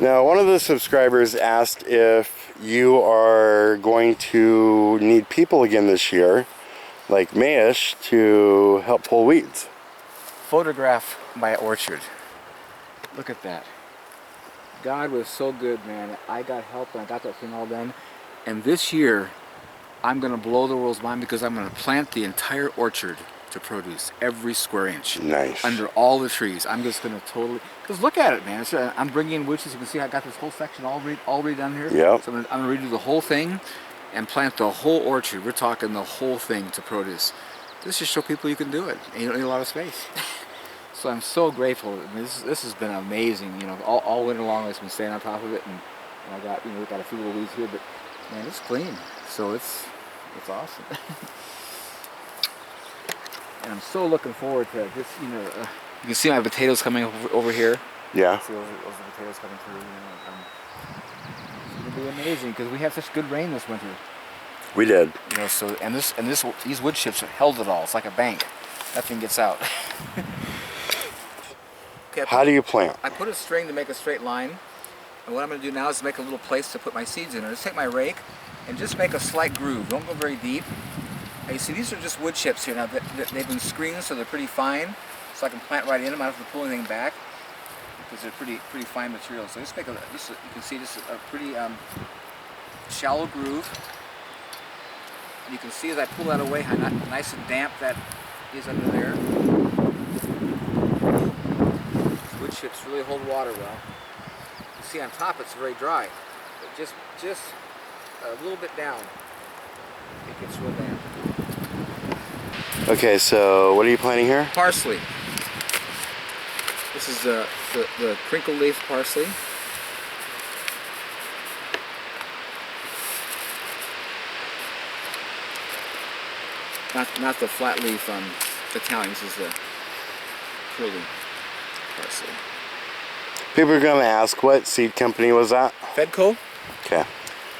Now, one of the subscribers asked if you are going to need people again this year, like Mayish, to help pull weeds. Photograph my orchard. Look at that. God was so good, man. I got help and I got that thing all done. And this year, I'm going to blow the world's mind because I'm going to plant the entire orchard to produce every square inch. Nice. Under all the trees. I'm just going to totally, because look at it, man. I'm bringing in witches. You can see I got this whole section already done here. Yep. So I'm going to redo the whole thing and plant the whole orchard. We're talking the whole thing to produce. This just show people you can do it. And you don't need a lot of space. So I'm so grateful. I mean, this has been amazing. You know, all winter long I've been staying on top of it, and I got, we got a few little weeds here, but man, it's clean. So it's awesome. And I'm so looking forward to this. You know, you can see my potatoes coming over here. Yeah. See those are potatoes coming through. You know, it's gonna be amazing because we have such good rain this winter. We did. You know, so these wood chips held it all. It's like a bank. Nothing gets out. Okay, How do you plant? I put a string to make a straight line, and what I'm going to do now is make a little place to put my seeds in. I just take my rake and just make a slight groove. Don't go very deep. And you see, these are just wood chips here. Now they've been screened, so they're pretty fine. So I can plant right in them. I don't have to pull anything back because they're pretty fine material. So just make you can see this is a pretty shallow groove. And you can see as I pull that away how nice and damp that is under there. Wood chips really hold water well. You see on top it's very dry, but just a little bit down, it gets real damp. Okay, so what are you planting here? Parsley. This is the crinkle leaf parsley. Not the flat leaf Italian. This is the curly parsley. People are going to ask, what seed company was that? Fedco. Okay.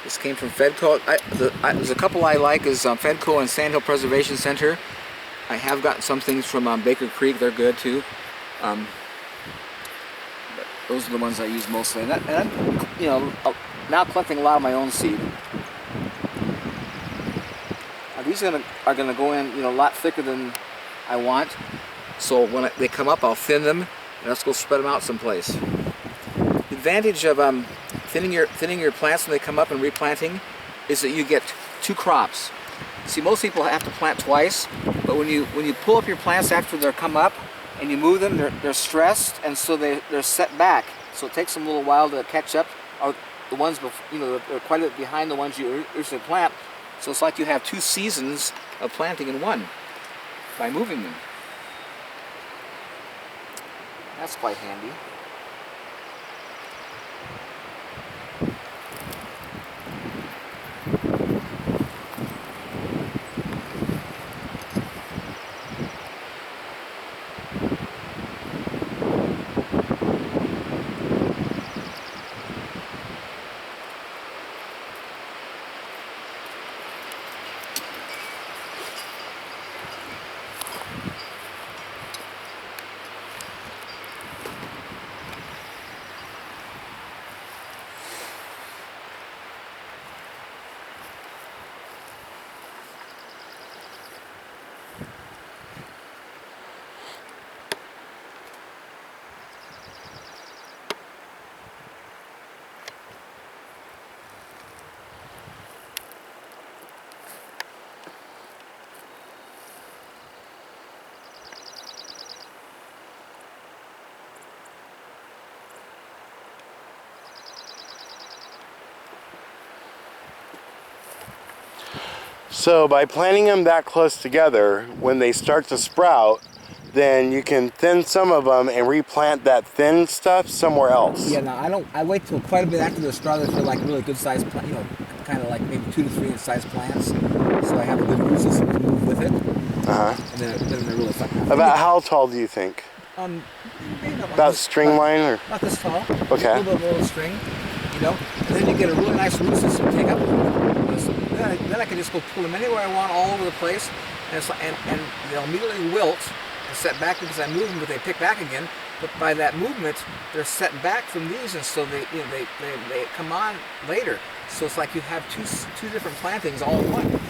This came from Fedco. There's a couple I like is Fedco and Sand Hill Preservation Center. I have gotten some things from Baker Creek. They're good too. But those are the ones I use mostly. And I'm, you know, now collecting a lot of my own seed. These are gonna go in, you know, a lot thicker than I want. So when they come up, I'll thin them, and let's go spread them out someplace. The advantage of thinning your plants when they come up and replanting is that you get two crops. See, most people have to plant twice, but when you pull up your plants after they're come up and you move them, they're stressed, and so they're set back. So it takes them a little while to catch up. Or the ones, you know, they're quite a bit behind the ones you originally plant. So it's like you have two seasons of planting in one by moving them. That's quite handy. So by planting them that close together, when they start to sprout, then you can thin some of them and replant that thin stuff somewhere else. Yeah, no, I wait till quite a bit after they're started for like really good sized plant, you know, kind of like maybe 2 to 3 inch sized plants. So I have a good root system to move with it. Uh-huh. And then they're really fun. About how tall do you think? Maybe about string line or? Not this tall. Okay. A little bit more string, you know, and then you get a really nice root system to take up. Then I can just go pull them anywhere I want, all over the place, and they'll immediately wilt and set back because I move them, but they pick back again. but by that movement, they're set back from these, and so they come on later. So it's like you have two different plantings all in one,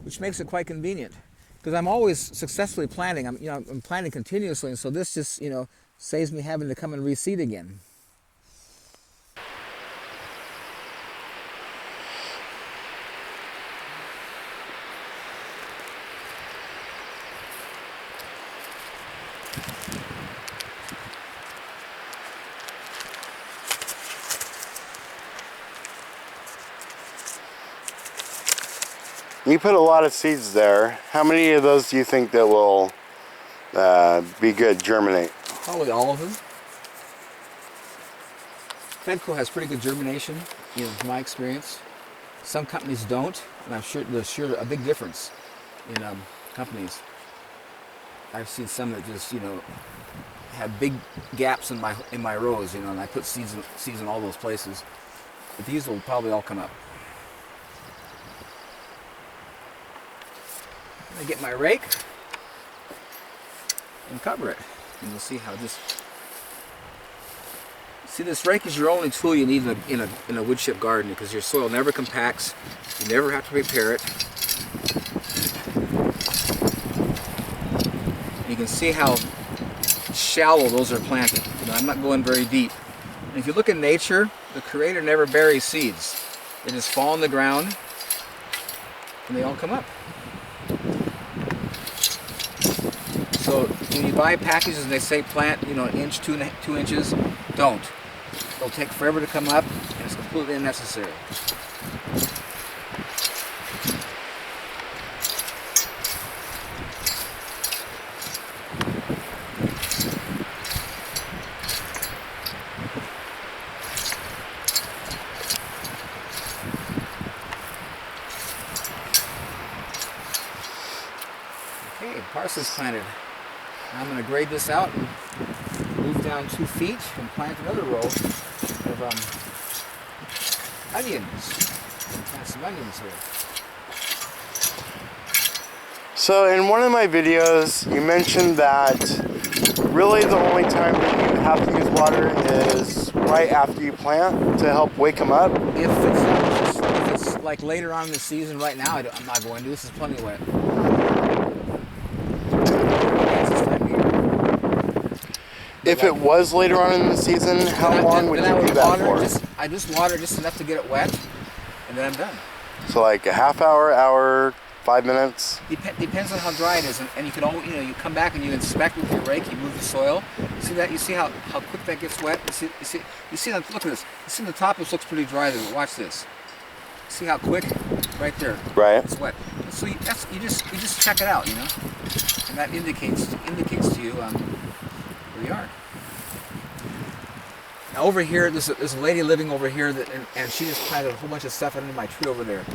which makes it quite convenient. Because I'm always successfully planting. I'm planting continuously, and so this just saves me having to come and reseed again. You put a lot of seeds there. How many of those do you think that will be good, germinate? Probably all of them. Fedco has pretty good germination, from my experience. Some companies don't, and I'm sure there's a big difference in companies. I've seen some that just, have big gaps in my rows, and I put seeds in all those places. But these will probably all come up. I get my rake and cover it, and you'll see how this. See, this rake is your only tool you need in a wood chip garden, because your soil never compacts. You never have to prepare it. You can see how shallow those are planted. I'm not going very deep. And if you look in nature, the Creator never buries seeds. They just fall on the ground, and they all come up. So when you buy packages and they say plant, an inch, 2 inches, don't. They'll take forever to come up, and it's completely unnecessary. Okay, parsley's planted. I'm going to grade this out and move down 2 feet and plant another row of onions. And plant some onions here. So in one of my videos, you mentioned that really the only time that you have to use water is right after you plant to help wake them up. If it's like later on in the season, right now, I'm not going to. This is plenty wet. If it was later on in the season, how long would you do that for? I just water just enough to get it wet, and then I'm done. So like a half hour, 5 minutes? Depends on how dry it is, and you can always, you come back and you inspect with your rake. You move the soil. See that? You see how quick that gets wet. You see that? Look at this. You see the top. This looks pretty dry there. Watch this. See how quick? Right there. Right. It's wet. So you just check it out, and that indicates to you where you are. Now over here, there's a lady living over here and she just planted a whole bunch of stuff under my tree over there.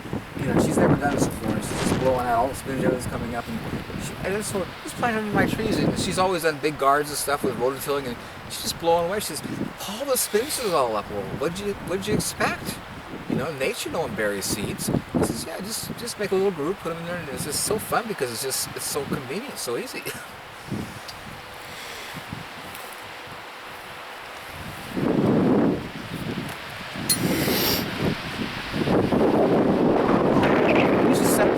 She's never done this before, and she's just blowing out all the spinach that's coming up, and just planted under my trees. And she's always done big guards and stuff with rototilling, and she's just blowing away. She says, "All the spinach is all up. Well, what'd you expect? Nature no one buries seeds." He says, "Yeah, just make a little group, put them in there, and it's just so fun because it's so convenient, so easy."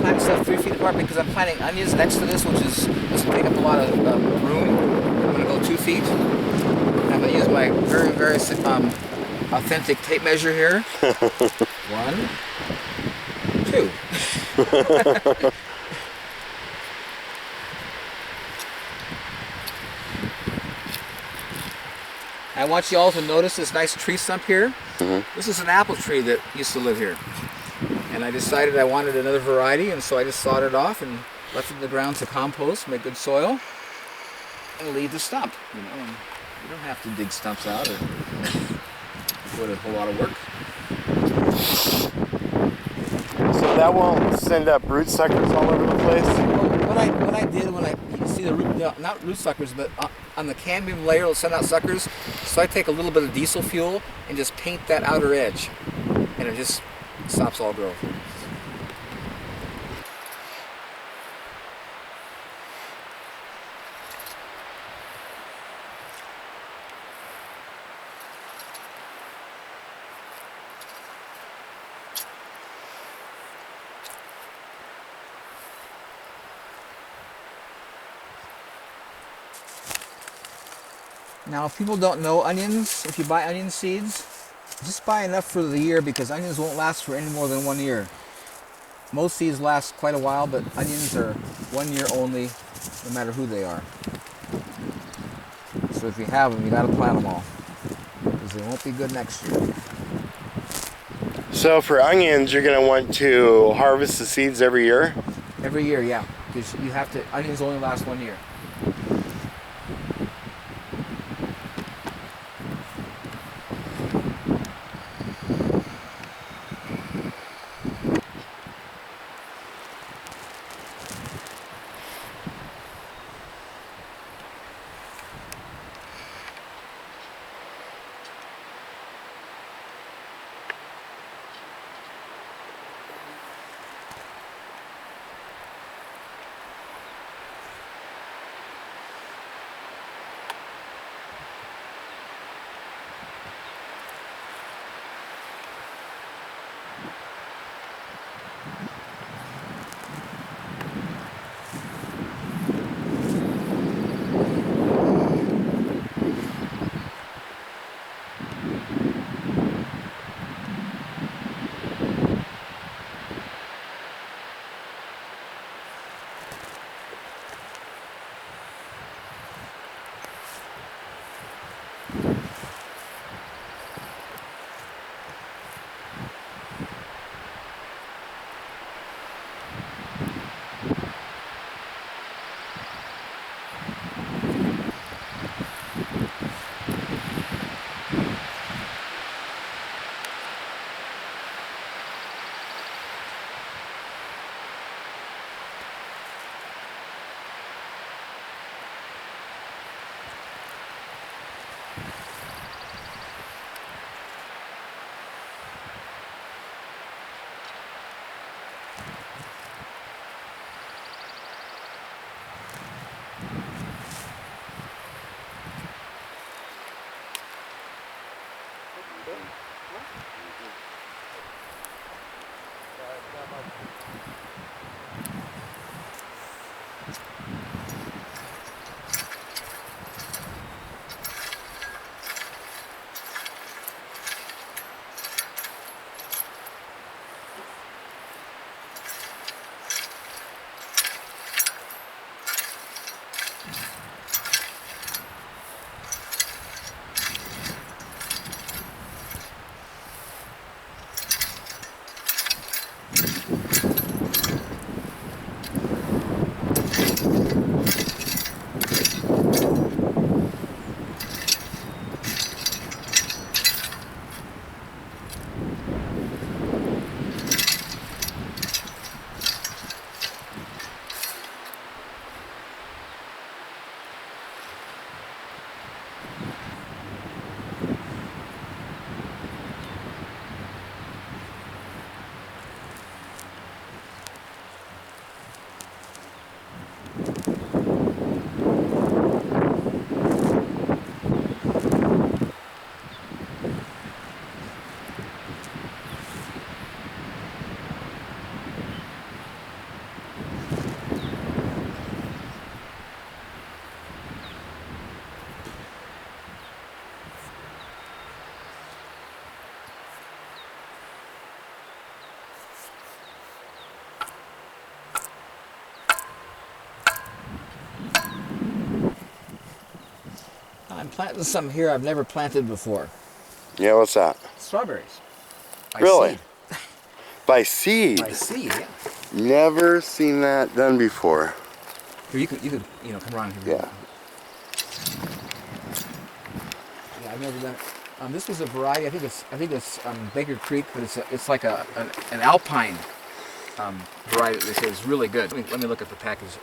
Plant stuff 3 feet apart because I'm planting onions next to this, which doesn't take up a lot of room. I'm going to go 2 feet. I'm going to use my very, very authentic tape measure here. 1, 2. I want you all to notice this nice tree stump here. Mm-hmm. This is an apple tree that used to live here. And I decided I wanted another variety, and so I just sawed it off and left it in the ground to compost, make good soil, and leave the stump. And you don't have to dig stumps out or put a whole lot of work. So that won't send up root suckers all over the place? What I did when you see the root, not root suckers, but on the cambium layer it'll send out suckers. So I take a little bit of diesel fuel and just paint that outer edge, and it just stops all growth. Now, if people don't know onions, if you buy onion seeds, just buy enough for the year because onions won't last for any more than 1 year. Most seeds last quite a while, but onions are 1 year only, no matter who they are. So if you have them, you got to plant them all because they won't be good next year. So for onions, you're going to want to harvest the seeds every year? Every year, yeah, because you have to. Onions only last 1 year. I'm planting some here I've never planted before. Yeah, what's that? Strawberries. By Really? seed. By seed? By seed, yeah. Never seen that done before. Here, you could, come around here. Yeah. Yeah, I've never done it. This was a variety. I think it's Baker Creek, but it's like an alpine variety that they say is really good. Let me look at the package.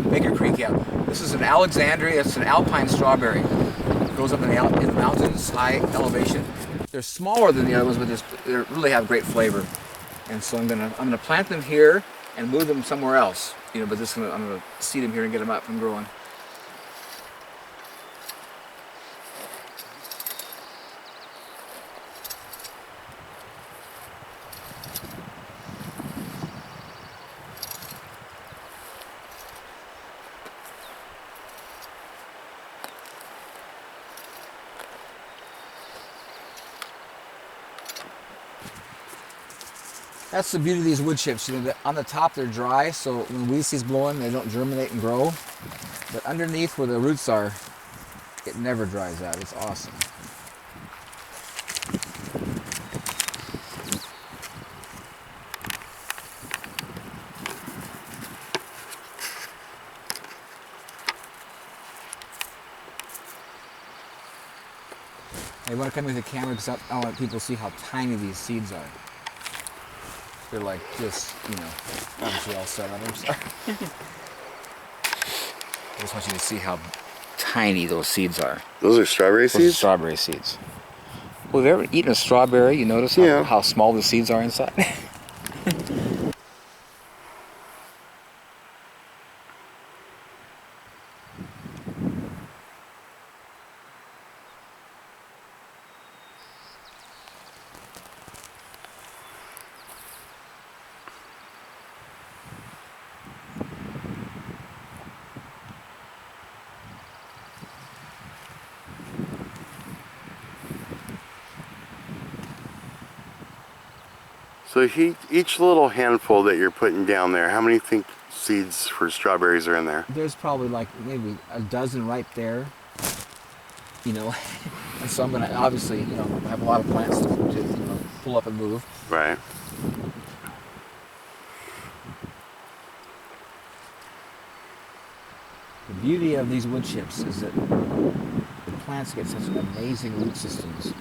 Baker Creek, yeah. This is an Alexandria. It's an alpine strawberry. It grows up in the mountains, high elevation. They're smaller than the other ones, but they really have great flavor. And so I'm gonna plant them here and move them somewhere else. But I'm gonna seed them here and get them up and growing. That's the beauty of these wood chips. You know, on the top they're dry, so when weed seed's blowing, they don't germinate and grow. But underneath where the roots are, it never dries out. It's awesome. I want to come with the camera because I want people to see how tiny these seeds are. They're like just, you know, obviously all set up. I'm sorry. I just want you to see how tiny those seeds are. Those are strawberry Those are seeds? strawberry seeds. Well, have you ever eaten a strawberry? You notice how small the seeds are inside? So each little handful that you're putting down there, how many think seeds for strawberries are in there? There's probably like maybe a dozen right there, you know. And so I'm gonna obviously, you know, have a lot of plants to you know, pull up and move. Right. The beauty of these wood chips is that the plants get such amazing root systems,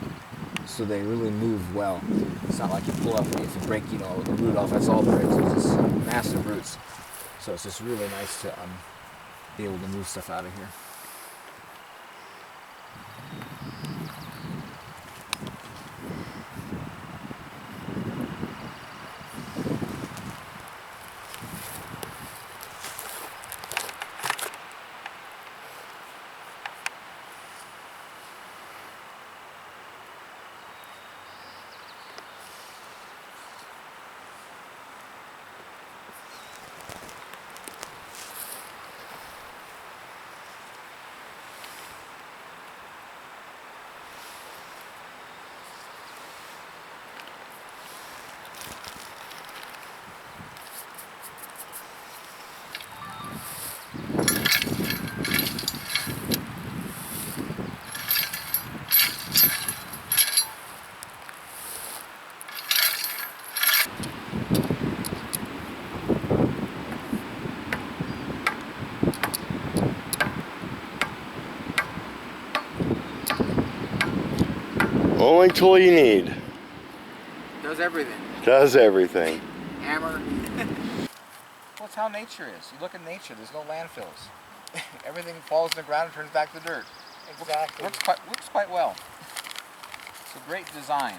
so they really move well. It's not like you pull up and if you break, you know, the root off, that's all there is. It's just massive roots. So it's just really nice to be able to move stuff out of here. Only tool you need. Does everything. Does everything. Hammer. Well, it's how nature is. You look at nature, there's no landfills. Everything falls in the ground and turns back to dirt. Exactly. Works quite well. It's a great design.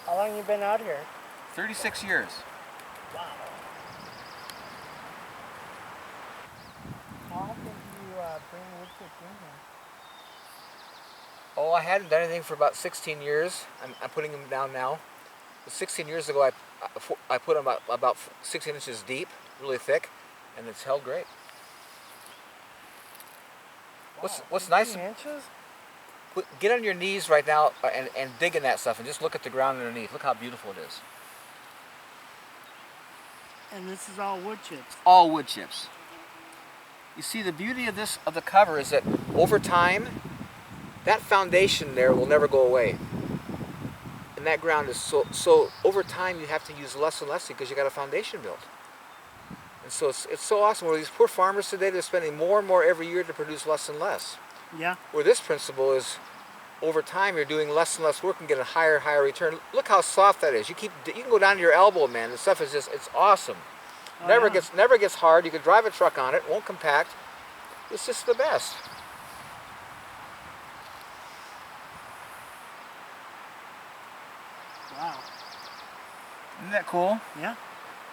How long you been out here? 36 years. Wow. How often do you bring wood chips in here? Oh, I hadn't done anything for about 16 years. I'm putting them down now. But 16 years ago, I put them about 16 inches deep, really thick, and it's held great. Wow, What's nice? 16 inches? Get on your knees right now and dig in that stuff and just look at the ground underneath. Look how beautiful it is. And this is all wood chips. All wood chips. You see, the beauty of the cover is that over time, that foundation there will never go away. And that ground is so over time you have to use less and less because you got a foundation built. And so it's so awesome. Where these poor farmers today, they're spending more and more every year to produce less and less. Yeah. Where this principle is, over time you're doing less and less work and get a higher return. Look how soft that is. You can go down to your elbow, man. The stuff is it's awesome. Oh, never yeah. gets hard. You can drive a truck on it. Won't compact. It's just the best. Wow. Isn't that cool? Yeah.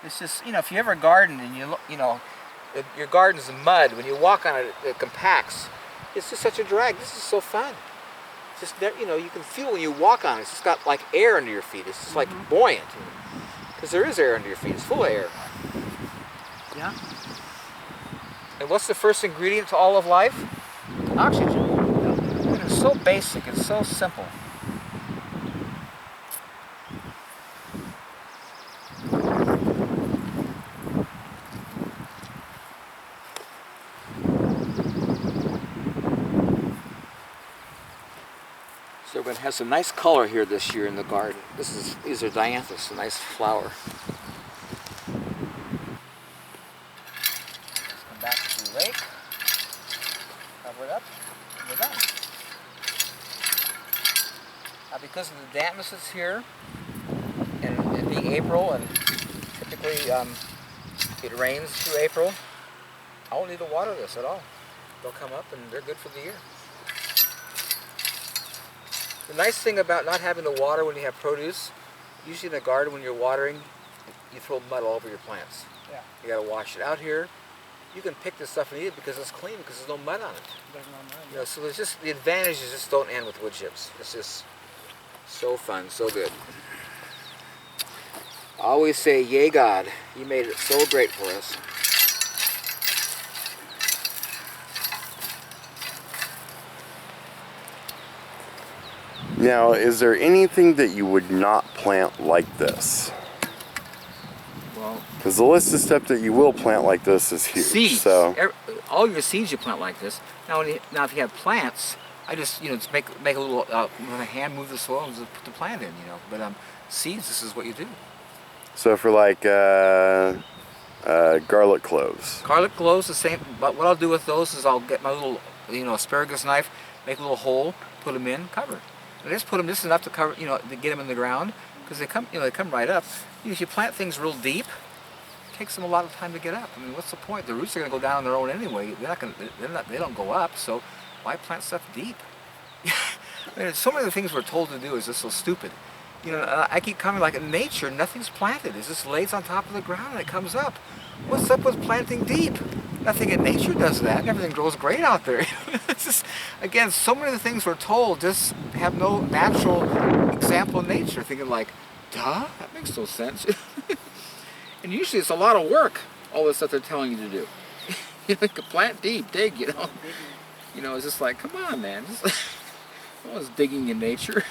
It's just, you know, if you ever garden and your garden's mud, when you walk on it, it compacts. It's just such a drag. This is so fun. It's just, you know, you can feel when you walk on it. It's just got like air under your feet. It's just like buoyant. Because there is air under your feet. It's full of air. Yeah. And what's the first ingredient to all of life? Oxygen. And it's so basic. It's so simple. It has a nice color here this year in the garden. These are dianthus, a nice flower. Let's come back with the rake, cover it up, and we're done. Now because of the dampness that's here, and it being April, and typically it rains through April, I won't need to water this at all. They'll come up and they're good for the year. The nice thing about not having to water when you have produce, usually in the garden when you're watering, you throw mud all over your plants. Yeah. You gotta wash it out here. You can pick this stuff and eat it because it's clean, because there's no mud on it. There's no mud. You know, so there's just, the advantages just don't end with wood chips. It's just so fun, so good. I always say, yay God, you made it so great for us. Now, is there anything that you would not plant like this? Well, Because the list of stuff that you will plant like this is huge. seeds. So, All your seeds you plant like this. Now, if you have plants, I just just make a little with my hand, move the soil, and just put the plant in. But seeds, this is what you do. so for like garlic cloves. Garlic cloves the same. But what I'll do with those is I'll get my little asparagus knife, make a little hole, put them in, cover. And I just put them just enough to cover, to get them in the ground, because they come right up. If you plant things real deep, it takes them a lot of time to get up. I mean, what's the point? The roots are going to go down on their own anyway. They don't go up. So why plant stuff deep? I mean, so many of the things we're told to do is just so stupid. I keep coming like in nature, nothing's planted. It just lays on top of the ground and it comes up. What's up with planting deep? Nothing in nature does that, and everything grows great out there. It's just, again, so many of the things we're told just have no natural example in nature. Thinking like, duh, that makes no sense. And usually it's a lot of work, all the stuff they're telling you to do. You can plant deep, dig, it's just like, come on, man. No one's digging in nature.